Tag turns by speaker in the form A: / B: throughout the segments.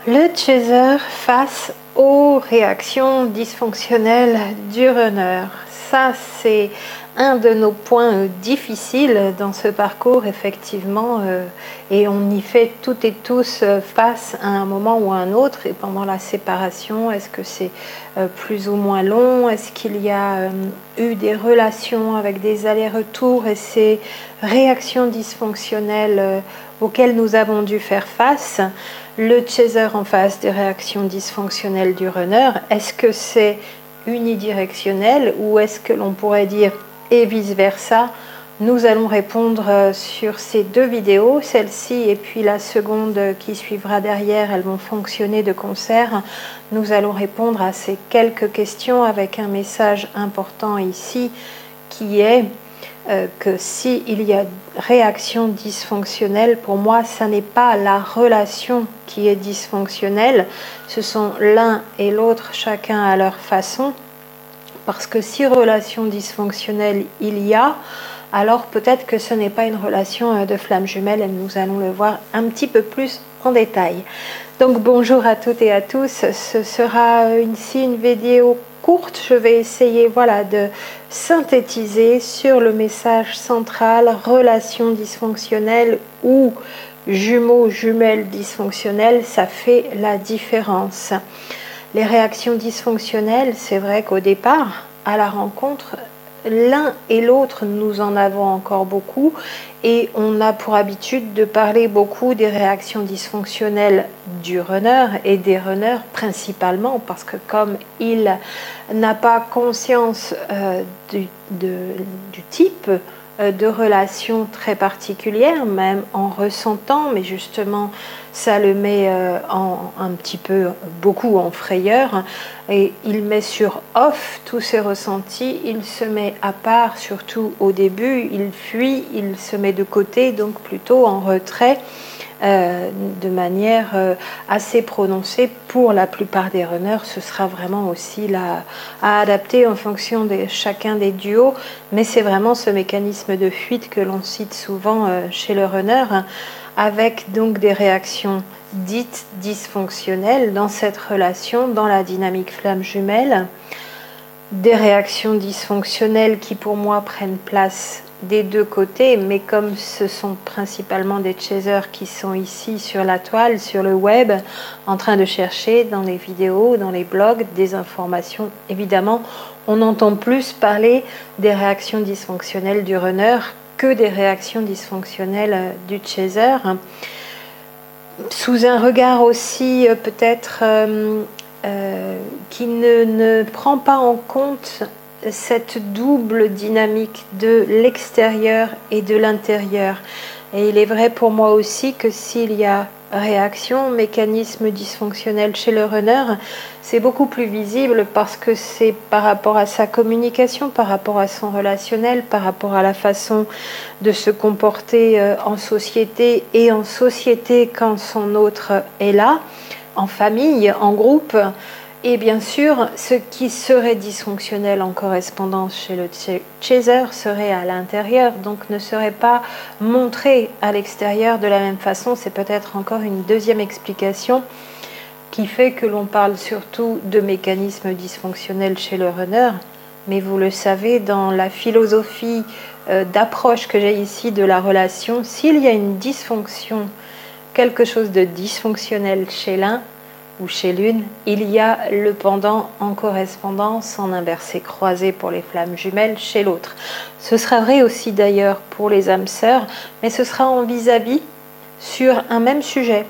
A: Le chaser face aux réactions dysfonctionnelles du runner. Ça, c'est un de nos points difficiles dans ce parcours, effectivement, et on y fait toutes et tous face à un moment ou à un autre. Et pendant la séparation, est-ce que c'est plus ou moins long? Est-ce qu'il y a eu des relations avec des allers-retours et ces réactions dysfonctionnelles auxquelles nous avons dû faire face? Le chaser en face des réactions dysfonctionnelles du runner, est-ce que c'est unidirectionnel ou est-ce que l'on pourrait dire et vice-versa? Nous allons répondre sur ces deux vidéos, celle-ci et puis la seconde qui suivra derrière, elles vont fonctionner de concert. Nous allons répondre à ces quelques questions avec un message important ici qui est que s'il y a réaction dysfonctionnelle, pour moi, ça n'est pas la relation qui est dysfonctionnelle, ce sont l'un et l'autre, chacun à leur façon, parce que si relation dysfonctionnelle il y a, alors peut-être que ce n'est pas une relation de flamme jumelle et nous allons le voir un petit peu plus en détail. Donc bonjour à toutes et à tous, ce sera ici une vidéo courte, je vais essayer de synthétiser sur le message central relation dysfonctionnelle ou jumeaux, jumelles dysfonctionnelles, ça fait la différence. Les réactions dysfonctionnelles, c'est vrai qu'au départ, à la rencontre, l'un et l'autre, nous en avons encore beaucoup et on a pour habitude de parler beaucoup des réactions dysfonctionnelles du runner et des runners principalement parce que comme il n'a pas conscience du type de relation très particulière, même en ressentant, mais justement ça le met un petit peu beaucoup en frayeur et il met sur off tous ses ressentis, il se met à part, surtout au début, il fuit, il se met de côté, donc plutôt en retrait de manière assez prononcée. Pour la plupart des runners, ce sera vraiment aussi à adapter en fonction de chacun des duos, mais c'est vraiment ce mécanisme de fuite que l'on cite souvent chez le runner, avec donc des réactions dites dysfonctionnelles dans cette relation, dans la dynamique flamme jumelle, des réactions dysfonctionnelles qui pour moi prennent place des deux côtés, mais comme ce sont principalement des chasers qui sont ici sur la toile, sur le web, en train de chercher dans les vidéos, dans les blogs, des informations, évidemment, on entend plus parler des réactions dysfonctionnelles du runner que des réactions dysfonctionnelles du chaser. Sous un regard aussi peut-être qui ne prend pas en compte cette double dynamique de l'extérieur et de l'intérieur. Et il est vrai pour moi aussi que s'il y a réaction, mécanisme dysfonctionnel chez le runner, c'est beaucoup plus visible parce que c'est par rapport à sa communication, par rapport à son relationnel, par rapport à la façon de se comporter en société et en société quand son autre est là, en famille, en groupe. Et bien sûr, ce qui serait dysfonctionnel en correspondance chez le chaser serait à l'intérieur, donc ne serait pas montré à l'extérieur de la même façon. C'est peut-être encore une deuxième explication qui fait que l'on parle surtout de mécanismes dysfonctionnels chez le runner. Mais vous le savez, dans la philosophie d'approche que j'ai ici de la relation, s'il y a une dysfonction, quelque chose de dysfonctionnel chez l'un, ou chez l'une, il y a le pendant en correspondance, en inversé croisé pour les flammes jumelles chez l'autre. Ce sera vrai aussi d'ailleurs pour les âmes sœurs, mais ce sera en vis-à-vis sur un même sujet,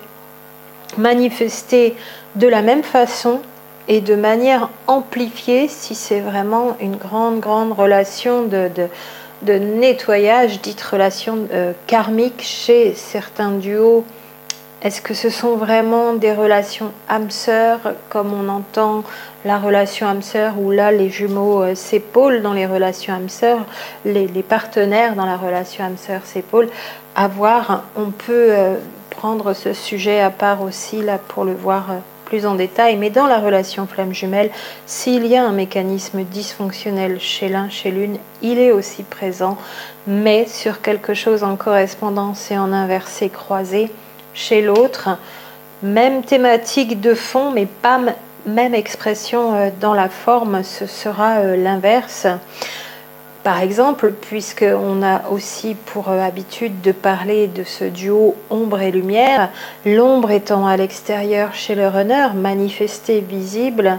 A: manifesté de la même façon et de manière amplifiée si c'est vraiment une grande relation de nettoyage, dite relation karmique chez certains duos. Est-ce que ce sont vraiment des relations âme-sœur, comme on entend la relation âme-sœur, où là les jumeaux s'épaulent dans les relations âme-sœur, les partenaires dans la relation âme-sœur s'épaulent? À voir, on peut prendre ce sujet à part aussi là pour le voir plus en détail, mais dans la relation flamme jumelle, s'il y a un mécanisme dysfonctionnel chez l'un, chez l'une, il est aussi présent, mais sur quelque chose en correspondance et en inversé croisé chez l'autre, Même thématique de fond, mais pas même expression dans la forme, ce sera l'inverse. Par exemple, puisqu'on a aussi pour habitude de parler de ce duo ombre et lumière, l'ombre étant à l'extérieur chez le runner, manifestée, visible,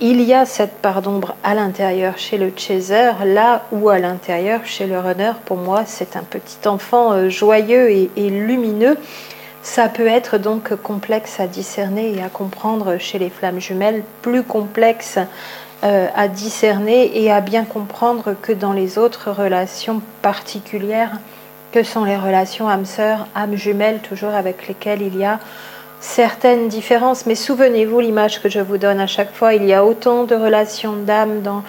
A: il y a cette part d'ombre à l'intérieur chez le chaser, là où à l'intérieur chez le runner, pour moi, c'est un petit enfant joyeux et lumineux. Ça peut être donc complexe à discerner et à comprendre chez les flammes jumelles, plus complexe à discerner et à bien comprendre que dans les autres relations particulières que sont les relations âme-sœur, âme jumelle, toujours avec lesquelles il y a certaines différences. Mais souvenez-vous l'image que je vous donne à chaque fois, il y a autant de relations d'âme dans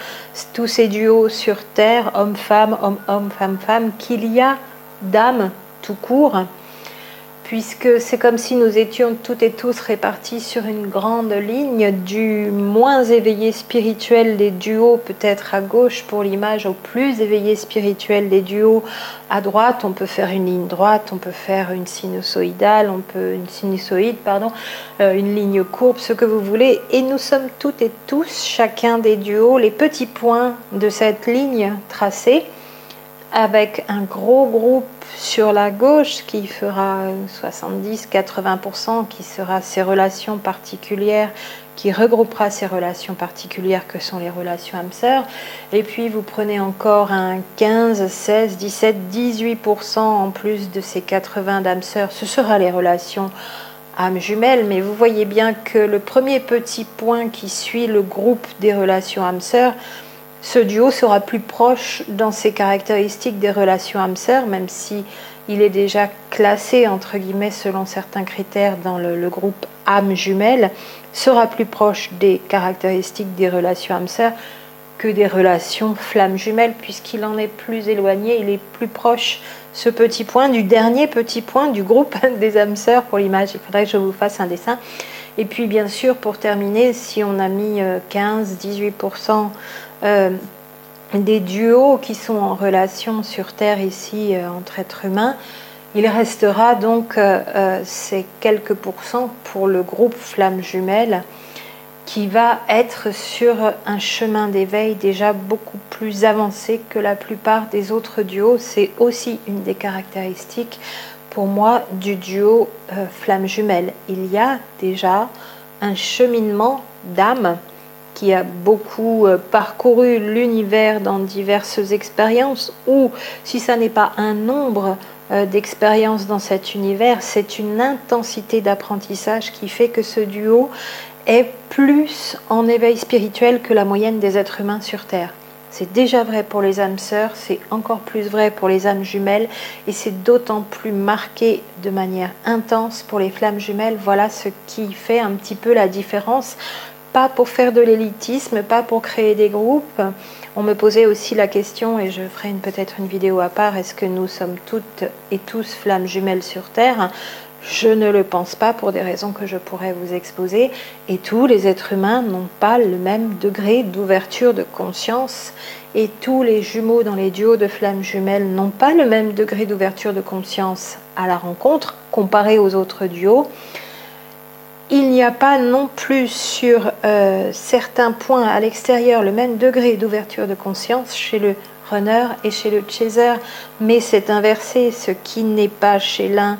A: tous ces duos sur Terre, homme-femme, homme-homme, femme-femme, qu'il y a d'âme tout court, puisque c'est comme si nous étions toutes et tous répartis sur une grande ligne, du moins éveillé spirituel des duos, peut-être à gauche pour l'image, au plus éveillé spirituel des duos à droite. On peut faire une ligne droite, on peut faire une sinusoïdale, une ligne courbe, ce que vous voulez. Et nous sommes toutes et tous, chacun des duos, les petits points de cette ligne tracée, avec un gros groupe sur la gauche qui fera 70-80%, qui sera ces relations particulières, qui regroupera ces relations particulières que sont les relations âme-sœur. Et puis vous prenez encore un 15, 16, 17, 18% en plus de ces 80 d'âme-sœur, ce sera les relations âme jumelle. Mais vous voyez bien que le premier petit point qui suit le groupe des relations âme-sœur, ce duo sera plus proche dans ses caractéristiques des relations âme-sœur, même si il est déjà classé entre guillemets selon certains critères dans le groupe âme jumelle, sera plus proche des caractéristiques des relations âme-sœur que des relations flamme jumelle, puisqu'il en est plus éloigné, il est plus proche, ce petit point, du dernier petit point du groupe des âmes-sœurs. Pour l'image, il faudrait que je vous fasse un dessin. Et puis bien sûr, pour terminer, si on a mis 15-18% des duos qui sont en relation sur Terre ici entre êtres humains, il restera donc ces quelques pourcents pour le groupe flamme jumelle, qui va être sur un chemin d'éveil déjà beaucoup plus avancé que la plupart des autres duos. C'est aussi une des caractéristiques pour moi du duo flamme jumelle. Il y a déjà un cheminement d'âme qui a beaucoup parcouru l'univers dans diverses expériences, ou si ça n'est pas un nombre d'expériences dans cet univers, c'est une intensité d'apprentissage qui fait que ce duo est plus en éveil spirituel que la moyenne des êtres humains sur Terre. C'est déjà vrai pour les âmes sœurs, c'est encore plus vrai pour les âmes jumelles, et c'est d'autant plus marqué de manière intense pour les flammes jumelles. Voilà ce qui fait un petit peu la différence. Pas pour faire de l'élitisme, pas pour créer des groupes. On me posait aussi la question, et je ferai peut-être une vidéo à part, est-ce que nous sommes toutes et tous flammes jumelles sur Terre ? Je ne le pense pas, pour des raisons que je pourrais vous exposer. Et tous les êtres humains n'ont pas le même degré d'ouverture de conscience, et tous les jumeaux dans les duos de flammes jumelles n'ont pas le même degré d'ouverture de conscience à la rencontre comparé aux autres duos. Il n'y a pas non plus sur certains points à l'extérieur le même degré d'ouverture de conscience chez le runner et chez le chaser, mais c'est inversé. Ce qui n'est pas chez l'un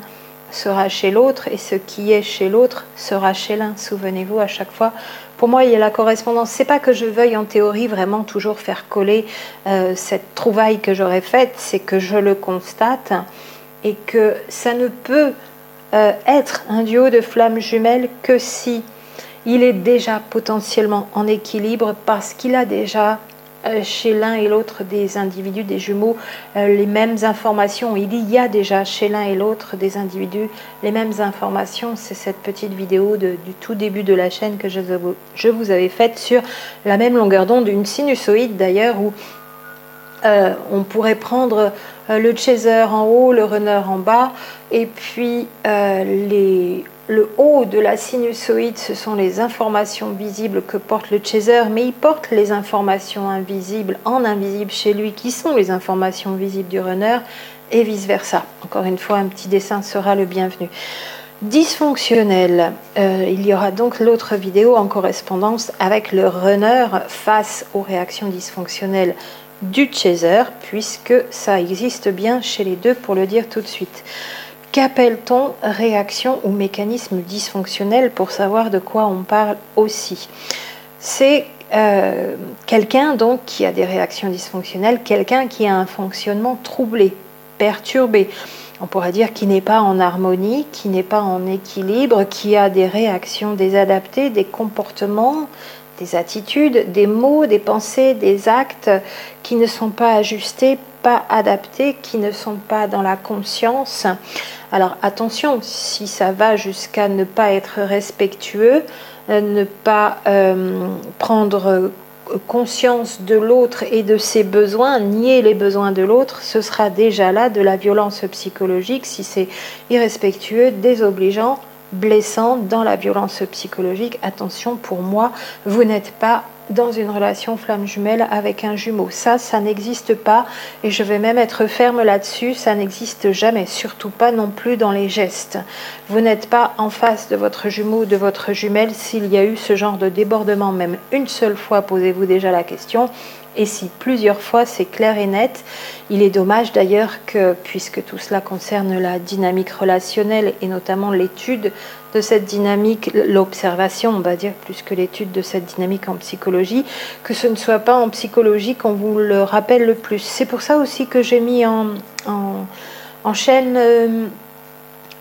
A: sera chez l'autre, et ce qui est chez l'autre sera chez l'un. Souvenez-vous, à chaque fois, pour moi, il y a la correspondance. C'est pas que je veuille en théorie vraiment toujours faire coller cette trouvaille que j'aurais faite, c'est que je le constate, et que ça ne peut être un duo de flammes jumelles que si il est déjà potentiellement en équilibre, parce qu'il a déjà chez l'un et l'autre des individus, des jumeaux, les mêmes informations. Il y a déjà chez l'un et l'autre des individus les mêmes informations. C'est cette petite vidéo du tout début de la chaîne que je vous avais faite sur la même longueur d'onde, une sinusoïde d'ailleurs, où on pourrait prendre le chaser en haut, le runner en bas, et puis le haut de la sinusoïde, ce sont les informations visibles que porte le chaser, mais il porte les informations invisibles en invisible chez lui, qui sont les informations visibles du runner, et vice versa. Encore une fois, un petit dessin sera le bienvenu. Dysfonctionnel. Il y aura donc l'autre vidéo en correspondance avec le runner face aux réactions dysfonctionnelles du chaser, puisque ça existe bien chez les deux, pour le dire tout de suite. Qu'appelle-t-on réaction ou mécanisme dysfonctionnel, pour savoir de quoi on parle aussi? C'est quelqu'un donc qui a des réactions dysfonctionnelles, quelqu'un qui a un fonctionnement troublé, perturbé. On pourrait dire qui n'est pas en harmonie, qui n'est pas en équilibre, qui a des réactions désadaptées, des comportements, des attitudes, des mots, des pensées, des actes qui ne sont pas ajustés, pas adaptés, qui ne sont pas dans la conscience. Alors attention, si ça va jusqu'à ne pas être respectueux, ne pas prendre conscience de l'autre et de ses besoins, nier les besoins de l'autre, ce sera déjà là de la violence psychologique si c'est irrespectueux, désobligeant, blessant dans la violence psychologique. Attention, pour moi, vous n'êtes pas dans une relation flamme jumelle avec un jumeau. Ça n'existe pas, et je vais même être ferme là-dessus, ça n'existe jamais, surtout pas non plus dans les gestes. Vous n'êtes pas en face de votre jumeau ou de votre jumelle s'il y a eu ce genre de débordement, même une seule fois, posez-vous déjà la question. Et si plusieurs fois, c'est clair et net. Il est dommage d'ailleurs que, puisque tout cela concerne la dynamique relationnelle et notamment l'étude de cette dynamique, l'observation, on va dire, plus que l'étude de cette dynamique en psychologie, que ce ne soit pas en psychologie qu'on vous le rappelle le plus. C'est pour ça aussi que j'ai mis en chaîne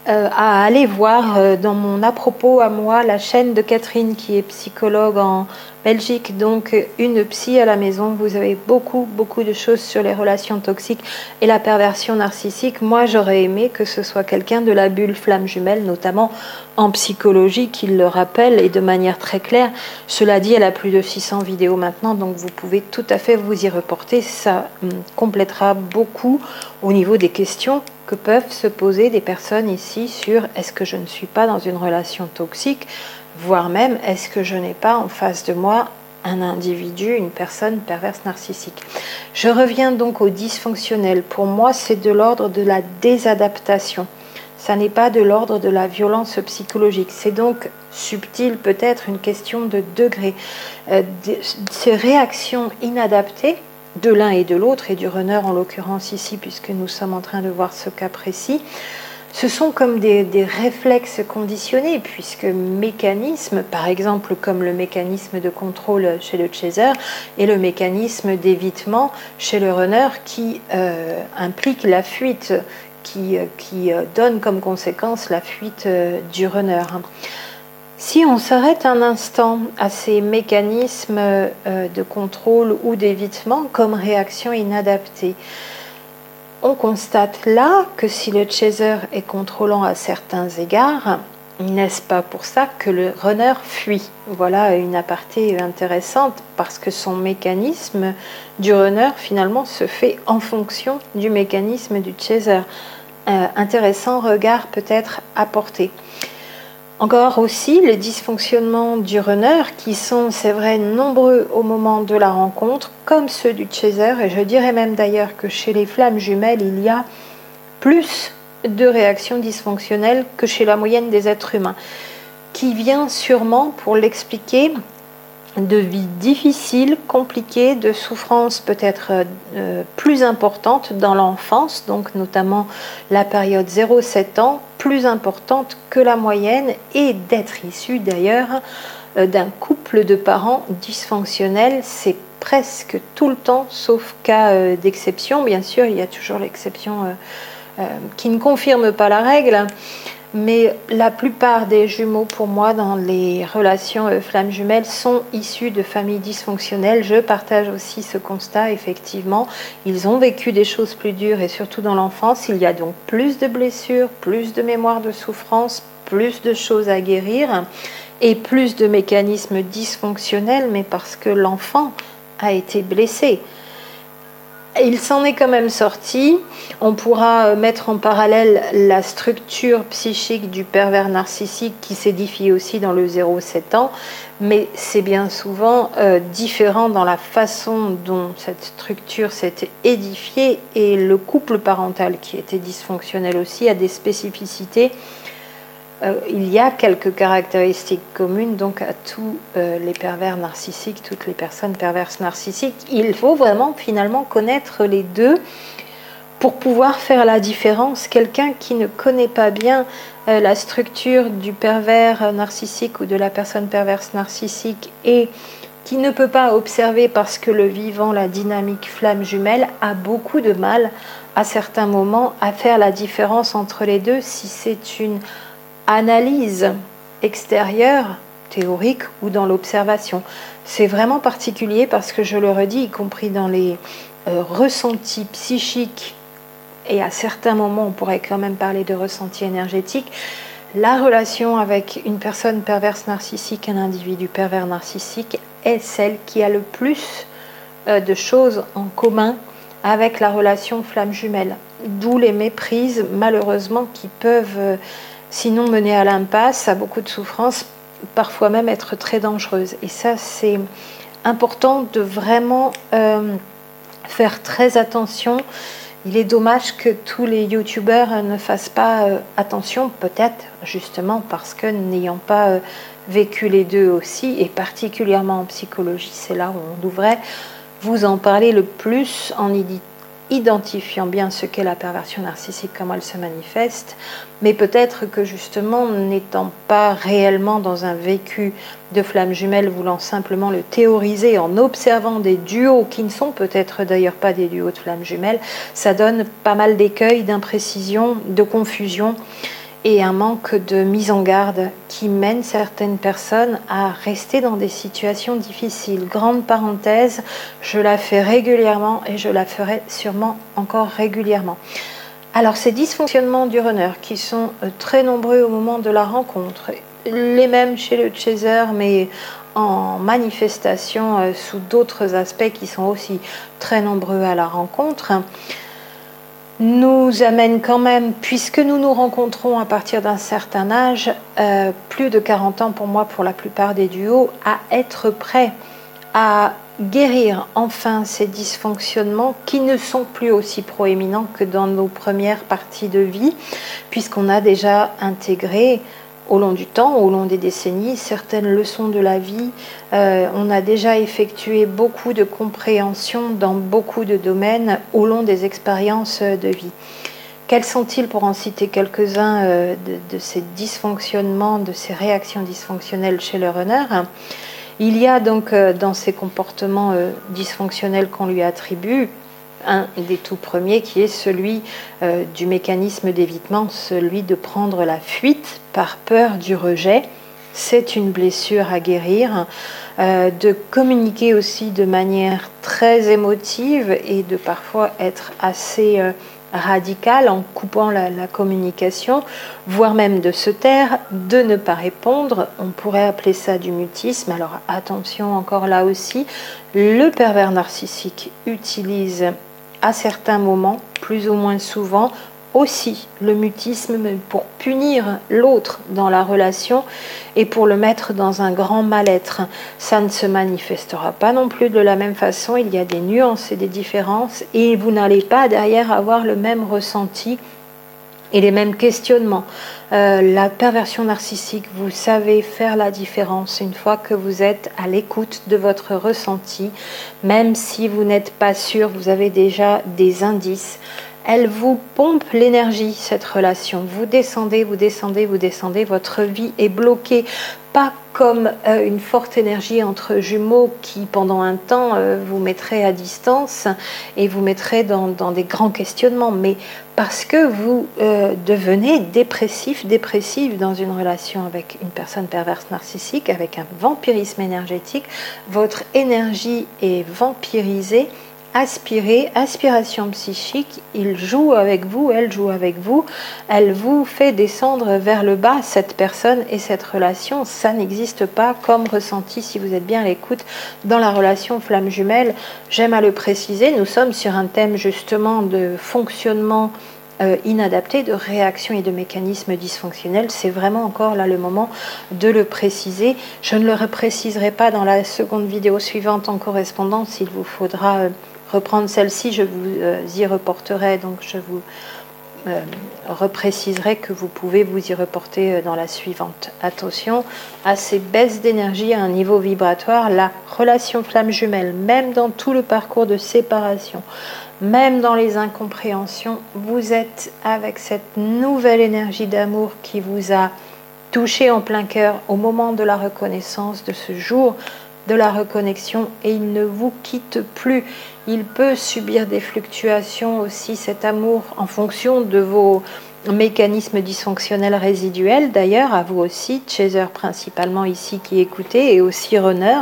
A: à aller voir dans mon à propos à moi la chaîne de Catherine qui est psychologue en Belgique, donc une psy à la maison. Vous avez beaucoup de choses sur les relations toxiques et la perversion narcissique. Moi j'aurais aimé que ce soit quelqu'un de la bulle flamme jumelle, notamment en psychologie, qui le rappelle et de manière très claire. Cela dit, elle a plus de 600 vidéos maintenant, donc vous pouvez tout à fait vous y reporter. Ça complétera beaucoup au niveau des questions que peuvent se poser des personnes ici sur est-ce que je ne suis pas dans une relation toxique, voire même est-ce que je n'ai pas en face de moi un individu, une personne perverse narcissique. Je reviens donc au dysfonctionnel. Pour moi, c'est de l'ordre de la désadaptation. Ça n'est pas de l'ordre de la violence psychologique. C'est donc subtil, peut-être une question de degré. Ces réactions inadaptées de l'un et de l'autre, et du runner en l'occurrence ici, puisque nous sommes en train de voir ce cas précis, ce sont comme des réflexes conditionnés, puisque mécanismes, par exemple comme le mécanisme de contrôle chez le chaser et le mécanisme d'évitement chez le runner qui implique la fuite, qui donne comme conséquence la fuite du runner. Si on s'arrête un instant à ces mécanismes de contrôle ou d'évitement comme réaction inadaptée, on constate là que si le chaser est contrôlant à certains égards, n'est-ce pas pour ça que le runner fuit? Voilà une aparté intéressante, parce que son mécanisme du runner finalement se fait en fonction du mécanisme du chaser. Intéressant regard peut-être à porter. Encore aussi les dysfonctionnements du runner qui sont, c'est vrai, nombreux au moment de la rencontre, comme ceux du chaser, et je dirais même d'ailleurs que chez les flammes jumelles, il y a plus de réactions dysfonctionnelles que chez la moyenne des êtres humains, qui vient sûrement, pour l'expliquer, de vie difficile, compliquée, de souffrances peut-être plus importantes dans l'enfance, donc notamment la période 0-7 ans, plus importante que la moyenne, et d'être issu d'ailleurs d'un couple de parents dysfonctionnels. C'est presque tout le temps, sauf cas d'exception. Bien sûr, il y a toujours l'exception qui ne confirme pas la règle. Mais la plupart des jumeaux, pour moi, dans les relations flammes jumelles, sont issus de familles dysfonctionnelles. Je partage aussi ce constat, effectivement. Ils ont vécu des choses plus dures, et surtout dans l'enfance. Il y a donc plus de blessures, plus de mémoire de souffrance, plus de choses à guérir, et plus de mécanismes dysfonctionnels, mais parce que l'enfant a été blessé. Il s'en est quand même sorti. On pourra mettre en parallèle la structure psychique du pervers narcissique qui s'édifie aussi dans le 0-7 ans, mais c'est bien souvent différent dans la façon dont cette structure s'est édifiée, et le couple parental qui était dysfonctionnel aussi a des spécificités il y a quelques caractéristiques communes donc à tous les pervers narcissiques, toutes les personnes perverses narcissiques. Il faut vraiment finalement connaître les deux pour pouvoir faire la différence. Quelqu'un qui ne connaît pas bien la structure du pervers narcissique ou de la personne perverse narcissique et qui ne peut pas observer parce que le vivant, la dynamique flamme jumelle, a beaucoup de mal à certains moments à faire la différence entre les deux si c'est une analyse extérieure, théorique ou dans l'observation. C'est vraiment particulier parce que je le redis, y compris dans les ressentis psychiques, et à certains moments on pourrait quand même parler de ressenti énergétique, la relation avec une personne perverse narcissique, un individu pervers narcissique, est celle qui a le plus de choses en commun avec la relation flamme jumelle. D'où les méprises, malheureusement, qui peuvent, sinon mener à l'impasse, à beaucoup de souffrance, parfois même être très dangereuses. Et ça, c'est important de vraiment faire très attention. Il est dommage que tous les youtubeurs ne fassent pas attention, peut-être justement parce que n'ayant pas vécu les deux aussi, et particulièrement en psychologie, c'est là où on devrait vous en parler le plus en identifiant bien ce qu'est la perversion narcissique, comment elle se manifeste, mais peut-être que justement, n'étant pas réellement dans un vécu de flamme jumelle, voulant simplement le théoriser en observant des duos qui ne sont peut-être d'ailleurs pas des duos de flamme jumelle, ça donne pas mal d'écueils, d'imprécisions, de confusion et un manque de mise en garde qui mène certaines personnes à rester dans des situations difficiles. Grande parenthèse, je la fais régulièrement et je la ferai sûrement encore régulièrement. Alors ces dysfonctionnements du runner qui sont très nombreux au moment de la rencontre, les mêmes chez le chaser mais en manifestation sous d'autres aspects qui sont aussi très nombreux à la rencontre, nous amène quand même, puisque nous nous rencontrons à partir d'un certain âge, plus de 40 ans pour moi, pour la plupart des duos, à être prêts à guérir enfin ces dysfonctionnements qui ne sont plus aussi proéminents que dans nos premières parties de vie, puisqu'on a déjà intégré au long du temps, au long des décennies, certaines leçons de la vie. On a déjà effectué beaucoup de compréhension dans beaucoup de domaines au long des expériences de vie. Quels sont-ils, pour en citer quelques-uns, de ces dysfonctionnements, de ces réactions dysfonctionnelles chez le runner? Il y a donc dans ces comportements dysfonctionnels qu'on lui attribue, un des tout premiers qui est celui du mécanisme d'évitement, celui de prendre la fuite par peur du rejet. C'est une blessure à guérir, de communiquer aussi de manière très émotive et de parfois être assez radical en coupant la communication, voire même de se taire, de ne pas répondre. On pourrait appeler ça du mutisme. Alors attention encore là aussi, le pervers narcissique utilise à certains moments, plus ou moins souvent, aussi le mutisme pour punir l'autre dans la relation et pour le mettre dans un grand mal-être. Ça ne se manifestera pas non plus de la même façon, il y a des nuances et des différences et vous n'allez pas derrière avoir le même ressenti et les mêmes questionnements. La perversion narcissique, vous savez faire la différence une fois que vous êtes à l'écoute de votre ressenti, même si vous n'êtes pas sûr, vous avez déjà des indices. Elle vous pompe l'énergie, cette relation. Vous descendez, vous descendez, vous descendez. Votre vie est bloquée. Pas comme une forte énergie entre jumeaux qui, pendant un temps, vous mettrait à distance et vous mettrait dans des grands questionnements. Mais parce que vous devenez dépressif, dépressive dans une relation avec une personne perverse narcissique, avec un vampirisme énergétique, votre énergie est vampirisée. Aspiration psychique, il joue avec vous, elle joue avec vous, elle vous fait descendre vers le bas, cette personne et cette relation. Ça n'existe pas comme ressenti si vous êtes bien à l'écoute dans la relation flamme jumelle. J'aime à le préciser, nous sommes sur un thème justement de fonctionnement inadapté, de réaction et de mécanismes dysfonctionnels. C'est vraiment encore là le moment de le préciser. Je ne le repréciserai pas dans la seconde vidéo suivante en correspondance, il vous faudra reprendre celle-ci, je vous y reporterai, donc je vous repréciserai que vous pouvez vous y reporter dans la suivante. Attention à ces baisses d'énergie à un niveau vibratoire. La relation flamme jumelle, même dans tout le parcours de séparation, même dans les incompréhensions, vous êtes avec cette nouvelle énergie d'amour qui vous a touché en plein cœur au moment de la reconnaissance de ce jour de la reconnexion, et il ne vous quitte plus. Il peut subir des fluctuations aussi, cet amour, en fonction de vos mécanismes dysfonctionnels résiduels, d'ailleurs, à vous aussi, chaser principalement ici qui écoutez, et aussi runner.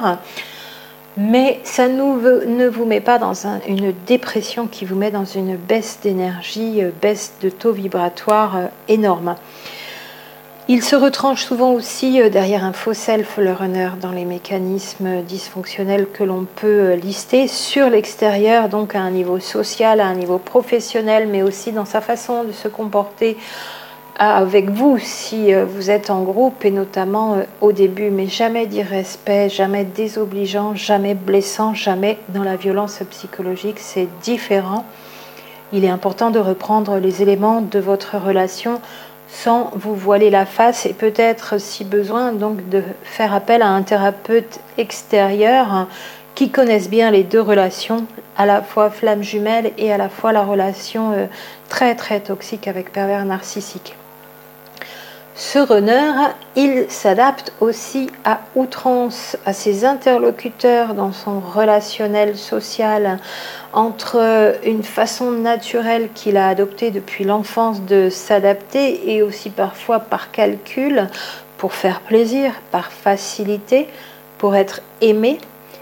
A: Mais ça ne vous met pas dans une dépression qui vous met dans une baisse d'énergie, baisse de taux vibratoire énorme. Il se retranche souvent aussi derrière un faux self, le runner, dans les mécanismes dysfonctionnels que l'on peut lister sur l'extérieur, donc à un niveau social, à un niveau professionnel, mais aussi dans sa façon de se comporter avec vous si vous êtes en groupe, et notamment au début, mais jamais d'irrespect, jamais désobligeant, jamais blessant, jamais dans la violence psychologique, c'est différent. Il est important de reprendre les éléments de votre relation sans vous voiler la face, et peut-être, si besoin, donc de faire appel à un thérapeute extérieur qui connaisse bien les deux relations, à la fois flamme jumelle et à la fois la relation très très toxique avec pervers narcissique. Ce runner, il s'adapte aussi à outrance à ses interlocuteurs dans son relationnel social, entre une façon naturelle qu'il a adoptée depuis l'enfance de s'adapter, et aussi parfois par calcul, pour faire plaisir, par facilité, pour être aimé.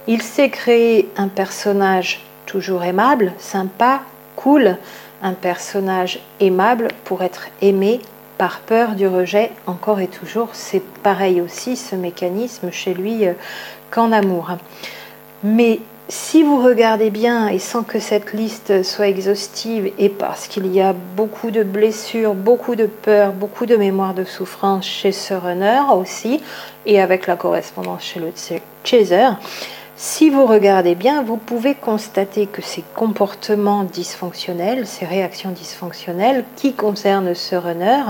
A: Il sait créer un personnage toujours aimable, sympa, cool, un personnage aimable pour être aimé, par peur du rejet, encore et toujours. C'est pareil aussi, ce mécanisme chez lui qu'en amour. Mais si vous regardez bien, et sans que cette liste soit exhaustive, et parce qu'il y a beaucoup de blessures, beaucoup de peurs, beaucoup de mémoire de souffrance chez ce runner aussi, et avec la correspondance chez le chaser, si vous regardez bien, vous pouvez constater que ces comportements dysfonctionnels, ces réactions dysfonctionnelles qui concernent ce runner,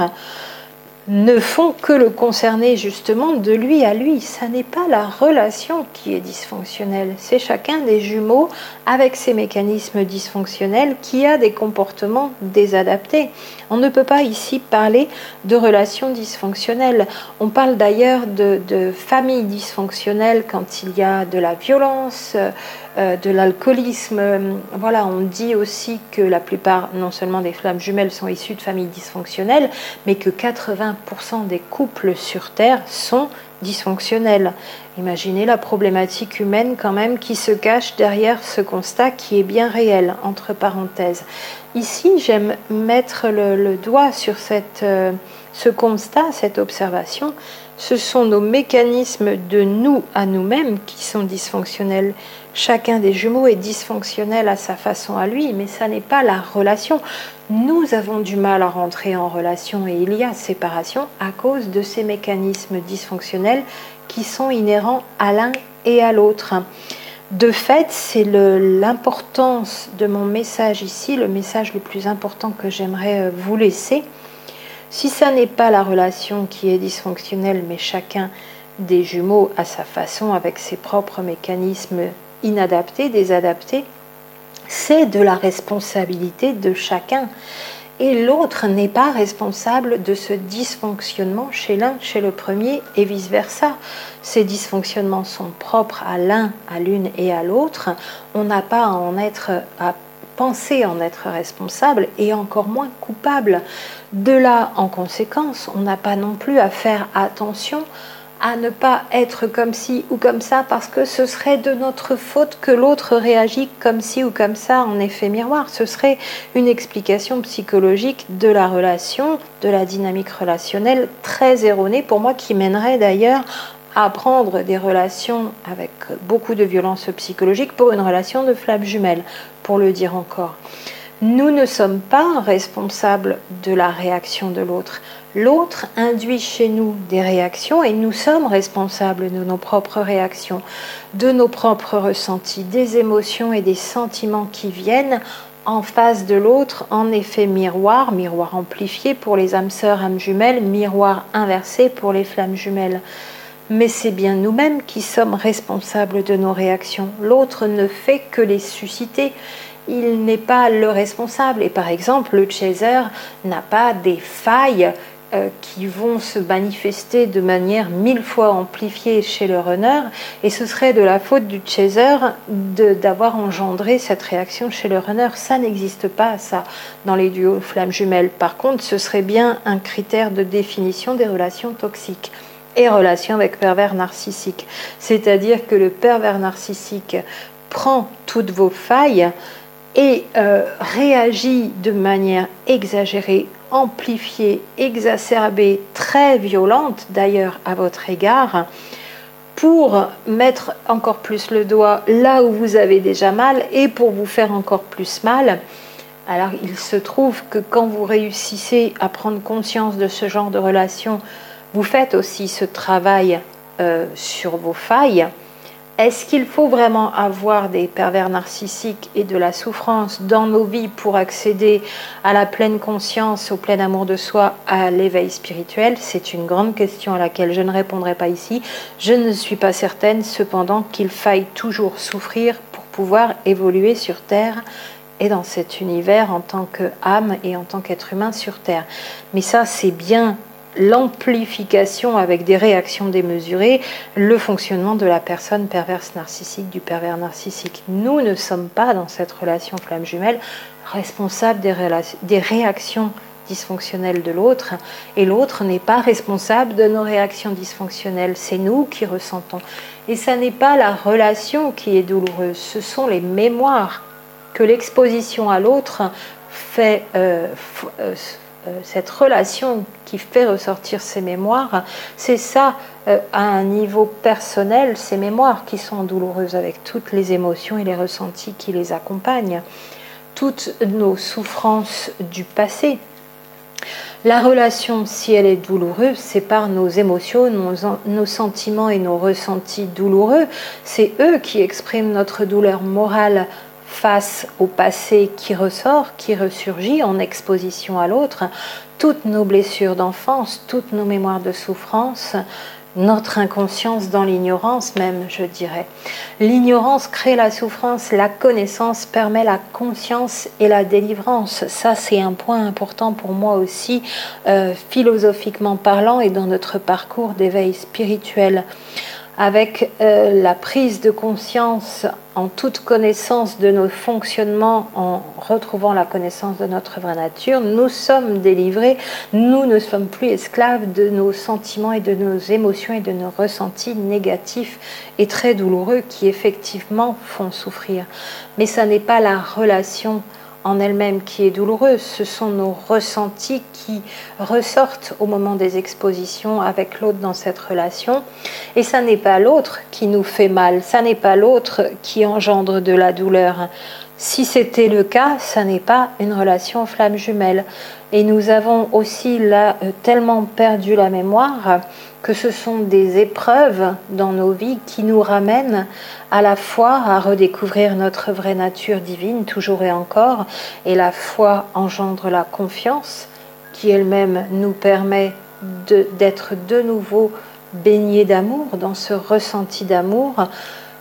A: ne font que le concerner justement de lui à lui. Ça n'est pas la relation qui est dysfonctionnelle, c'est chacun des jumeaux avec ces mécanismes dysfonctionnels qui a des comportements désadaptés. On ne peut pas ici parler de relations dysfonctionnelles. On parle d'ailleurs de famille dysfonctionnelle quand il y a de la violence, de l'alcoolisme. Voilà, on dit aussi que la plupart, non seulement des flammes jumelles, sont issues de familles dysfonctionnelles, mais que 80% des couples sur Terre sont dysfonctionnels. Imaginez la problématique humaine quand même qui se cache derrière ce constat qui est bien réel, entre parenthèses. Ici, j'aime mettre le doigt sur ce constat, cette observation. Ce sont nos mécanismes de nous à nous-mêmes qui sont dysfonctionnels. Chacun des jumeaux est dysfonctionnel à sa façon à lui, mais ça n'est pas la relation. Nous avons du mal à rentrer en relation, et il y a séparation à cause de ces mécanismes dysfonctionnels qui sont inhérents à l'un et à l'autre. De fait, c'est l'importance de mon message ici, le message le plus important que j'aimerais vous laisser. Si ça n'est pas la relation qui est dysfonctionnelle, mais chacun des jumeaux à sa façon, avec ses propres mécanismes inadaptés, désadaptés, c'est de la responsabilité de chacun. Et l'autre n'est pas responsable de ce dysfonctionnement chez l'un, chez le premier, et vice-versa. Ces dysfonctionnements sont propres à l'un, à l'une et à l'autre. On n'a pas à penser en être responsable, et encore moins coupable. De là, en conséquence, on n'a pas non plus à faire attention à ne pas être comme ci ou comme ça, parce que ce serait de notre faute que l'autre réagit comme ci ou comme ça en effet miroir. Ce serait une explication psychologique de la relation, de la dynamique relationnelle très erronée pour moi, qui mènerait d'ailleurs à prendre des relations avec beaucoup de violence psychologique pour une relation de flamme jumelle, pour le dire encore. Nous ne sommes pas responsables de la réaction de l'autre. L'autre induit chez nous des réactions, et nous sommes responsables de nos propres réactions, de nos propres ressentis, des émotions et des sentiments qui viennent en face de l'autre en effet miroir, miroir amplifié pour les âmes sœurs, âmes jumelles, miroir inversé pour les flammes jumelles. Mais c'est bien nous-mêmes qui sommes responsables de nos réactions. L'autre ne fait que les susciter. Il n'est pas le responsable. Et par exemple, le chaser n'a pas des failles qui vont se manifester de manière 1000 fois amplifiée chez le runner, et ce serait de la faute du chaser d'avoir engendré cette réaction chez le runner. Ça n'existe pas, ça, dans les duos flammes jumelles. Par contre, ce serait bien un critère de définition des relations toxiques et relations avec pervers narcissique. C'est-à-dire que le pervers narcissique prend toutes vos failles et réagit de manière exagérée, amplifiée, exacerbée, très violente d'ailleurs à votre égard, pour mettre encore plus le doigt là où vous avez déjà mal et pour vous faire encore plus mal. Alors il se trouve que quand vous réussissez à prendre conscience de ce genre de relation, vous faites aussi ce travail sur vos failles. Est-ce qu'il faut vraiment avoir des pervers narcissiques et de la souffrance dans nos vies pour accéder à la pleine conscience, au plein amour de soi, à l'éveil spirituel? C'est une grande question à laquelle je ne répondrai pas ici. Je ne suis pas certaine cependant qu'il faille toujours souffrir pour pouvoir évoluer sur Terre et dans cet univers en tant qu'âme et en tant qu'être humain sur Terre. Mais ça, c'est bien l'amplification avec des réactions démesurées, le fonctionnement de la personne perverse narcissique, du pervers narcissique. Nous ne sommes pas dans cette relation flamme jumelle responsables des réactions dysfonctionnelles de l'autre, et l'autre n'est pas responsable de nos réactions dysfonctionnelles, c'est nous qui ressentons. Et ça n'est pas la relation qui est douloureuse, ce sont les mémoires que l'exposition à l'autre fait cette relation qui fait ressortir ces mémoires, c'est ça à un niveau personnel, ces mémoires qui sont douloureuses avec toutes les émotions et les ressentis qui les accompagnent, toutes nos souffrances du passé. La relation, si elle est douloureuse, c'est par nos émotions, nos sentiments et nos ressentis douloureux. C'est eux qui expriment notre douleur morale face au passé qui ressort, qui ressurgit en exposition à l'autre. Toutes nos blessures d'enfance, toutes nos mémoires de souffrance, notre inconscience dans l'ignorance même, je dirais. L'ignorance crée la souffrance, la connaissance permet la conscience et la délivrance. Ça, c'est un point important pour moi aussi, philosophiquement parlant et dans notre parcours d'éveil spirituel. Avec la prise de conscience en toute connaissance de nos fonctionnements, en retrouvant la connaissance de notre vraie nature, nous sommes délivrés, nous ne sommes plus esclaves de nos sentiments et de nos émotions et de nos ressentis négatifs et très douloureux qui effectivement font souffrir. Mais ça n'est pas la relation en elle-même qui est douloureuse, ce sont nos ressentis qui ressortent au moment des expositions avec l'autre dans cette relation, et ça n'est pas l'autre qui nous fait mal, ça n'est pas l'autre qui engendre de la douleur. Si c'était le cas, ça n'est pas une relation flamme jumelle. Et nous avons aussi là tellement perdu la mémoire que ce sont des épreuves dans nos vies qui nous ramènent à la fois à redécouvrir notre vraie nature divine, toujours et encore, et la foi engendre la confiance qui elle-même nous permet d'être de nouveau baignés d'amour, dans ce ressenti d'amour.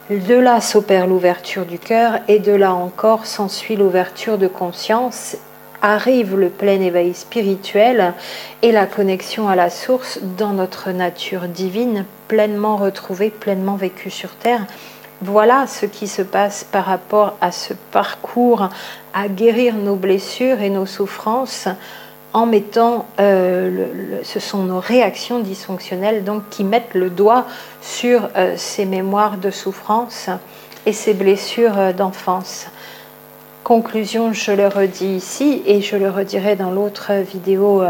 A: De là s'opère l'ouverture du cœur et de là encore s'ensuit l'ouverture de conscience, arrive le plein éveil spirituel et la connexion à la source dans notre nature divine, pleinement retrouvée, pleinement vécue sur Terre. Voilà ce qui se passe par rapport à ce parcours à guérir nos blessures et nos souffrances en mettant, ce sont nos réactions dysfonctionnelles donc qui mettent le doigt sur ces mémoires de souffrance et ces blessures d'enfance. Conclusion, je le redis ici et je le redirai dans l'autre vidéo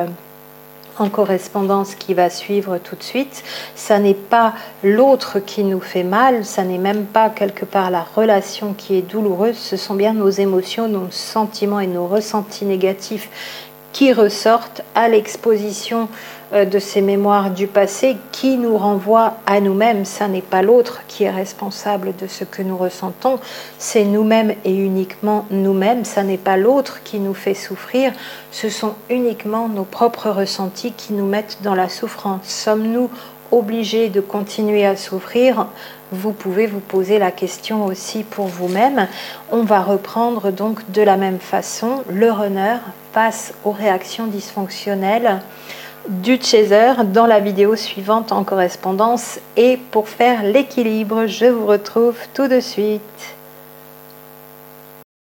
A: en correspondance qui va suivre tout de suite. Ça n'est pas l'autre qui nous fait mal, ça n'est même pas quelque part la relation qui est douloureuse, ce sont bien nos émotions, nos sentiments et nos ressentis négatifs qui ressortent à l'exposition de ces mémoires du passé qui nous renvoient à nous-mêmes. Ça n'est pas l'autre qui est responsable de ce que nous ressentons, c'est nous-mêmes et uniquement nous-mêmes. Ça n'est pas l'autre qui nous fait souffrir, ce sont uniquement nos propres ressentis qui nous mettent dans la souffrance. Sommes-nous obligés de continuer à souffrir? Vous pouvez vous poser la question aussi pour vous-même. On va reprendre donc de la même façon le runner face aux réactions dysfonctionnelles du chaser dans la vidéo suivante en correspondance. Et pour faire l'équilibre, je vous retrouve tout de suite.